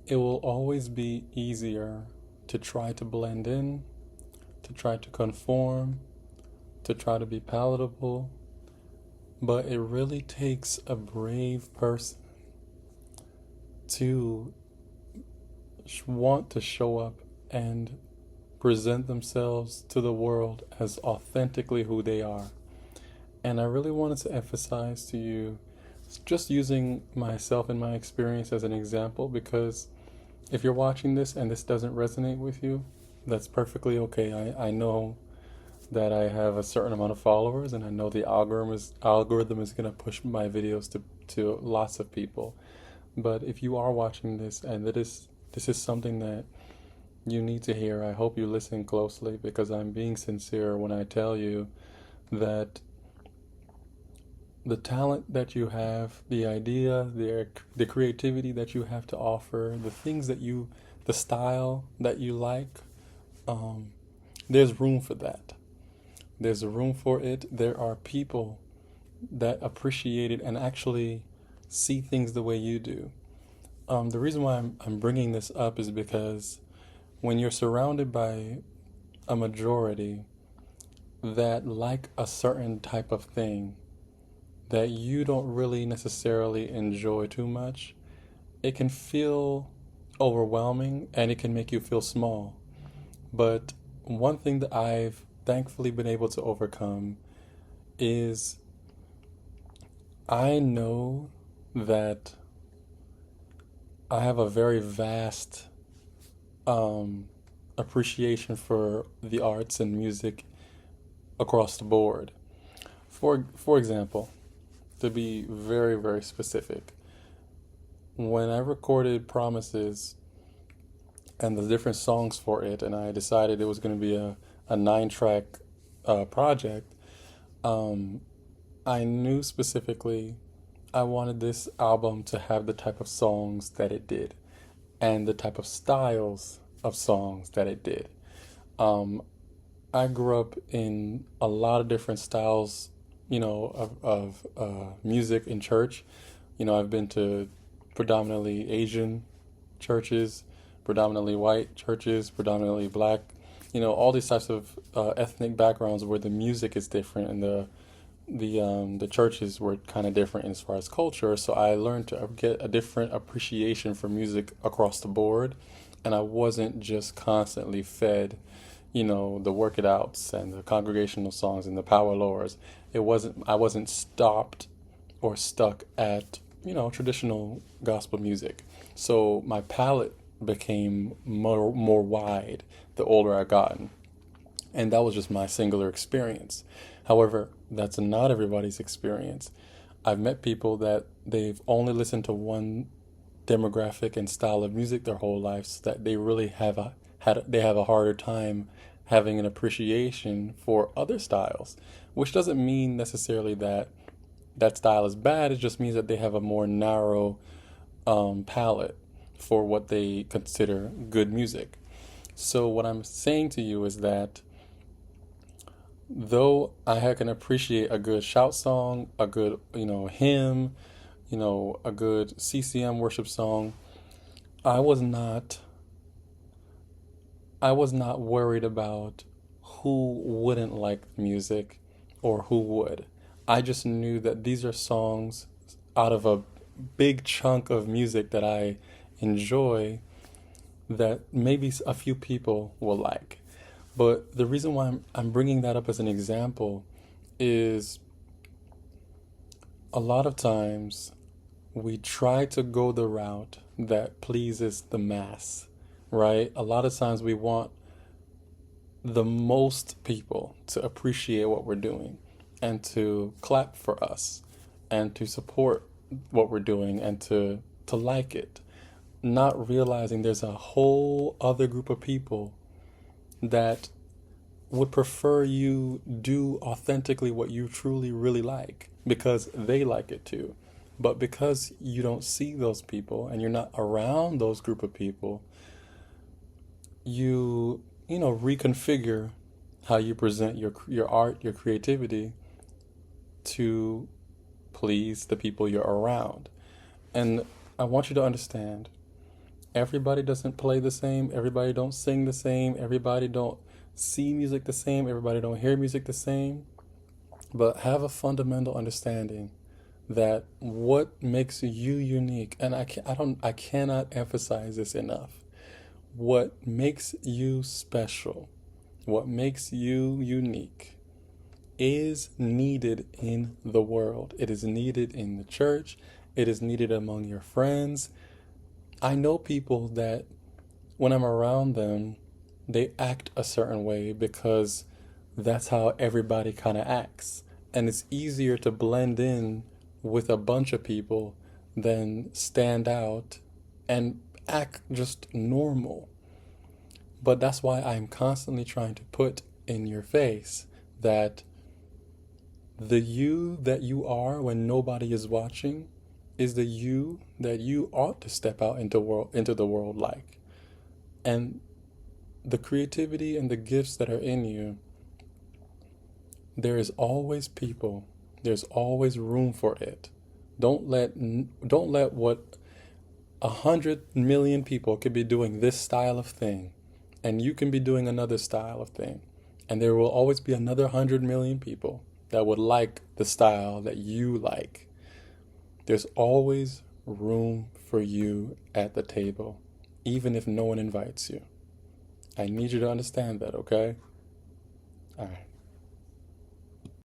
It will always be easier to try to blend in, to try to conform, to try to be palatable, but it really takes a brave person to want to show up and present themselves to the world as authentically who they are. And I really wanted to emphasize to you, just using myself and my experience as an example, because if you're watching this and this doesn't resonate with you, that's perfectly okay. I know that I have a certain amount of followers, and I know the algorithm is going to push my videos to lots of people. But if you are watching this and this is something that you need to hear, I hope you listen closely, because I'm being sincere when I tell you that the talent that you have, the idea, the creativity that you have to offer, the style that you like, um, there's room for that. There's a room for it. There are people that appreciate it and actually see things the way you do. The reason why I'm bringing this up is because when you're surrounded by a majority that like a certain type of thing that you don't really necessarily enjoy too much, it can feel overwhelming and it can make you feel small. But one thing that I've thankfully been able to overcome is I know that I have a very vast appreciation for the arts and music across the board. For example, to be very, very specific, when I recorded Promises and the different songs for it, and I decided it was going to be a 9 track project, um, I knew specifically I wanted this album to have the type of songs that it did and the type of styles of songs that it did. Um, I grew up in a lot of different styles, of music in church. I've been to predominantly Asian churches, predominantly white churches, predominantly black, all these types of ethnic backgrounds where the music is different and the churches were kind of different as far as culture. So I learned to get a different appreciation for music across the board, and I wasn't just constantly fed, the work it outs and the congregational songs and the power lowers. I wasn't stopped or stuck at, traditional gospel music. So my palette became more wide the older I gotten. And that was just my singular experience. However, that's not everybody's experience. I've met people that they've only listened to one demographic and style of music their whole lives, that they really they have a harder time having an appreciation for other styles, which doesn't mean necessarily that that style is bad. It just means that they have a more narrow palette for what they consider good music. So what I'm saying to you is that though I can appreciate a good shout song, a good, hymn, a good CCM worship song, I was not I was not worried about who wouldn't like the music or who would. I just knew that these are songs out of a big chunk of music that I enjoy that maybe a few people will like. But the reason why I'm bringing that up as an example is a lot of times we try to go the route that pleases the mass, right? A lot of times we want the most people to appreciate what we're doing and to clap for us and to support what we're doing and to like it, not realizing there's a whole other group of people that would prefer you do authentically what you truly really like because they like it too. But because you don't see those people and you're not around those group of people, you reconfigure how you present your art, your creativity to please the people you're around. And I want you to understand Everybody doesn't play the same, everybody don't sing the same, everybody don't see music the same, everybody don't hear music the same, but have a fundamental understanding that what makes you unique, and I cannot emphasize this enough. What makes you special, what makes you unique is needed in the world. It is needed in the church. It is needed among your friends. I know people that when I'm around them, they act a certain way because that's how everybody kind of acts. And it's easier to blend in with a bunch of people than stand out and act just normal. But that's why I'm constantly trying to put in your face that the you that you are when nobody is watching is the you that you ought to step out into the world like. And the creativity and the gifts that are in you, there is always people. There's always room for it. Don't let what 100 million people could be doing this style of thing, and you can be doing another style of thing, and there will always be another 100 million people that would like the style that you like. There's always room for you at the table, even if no one invites you. I need you to understand that, okay? All right.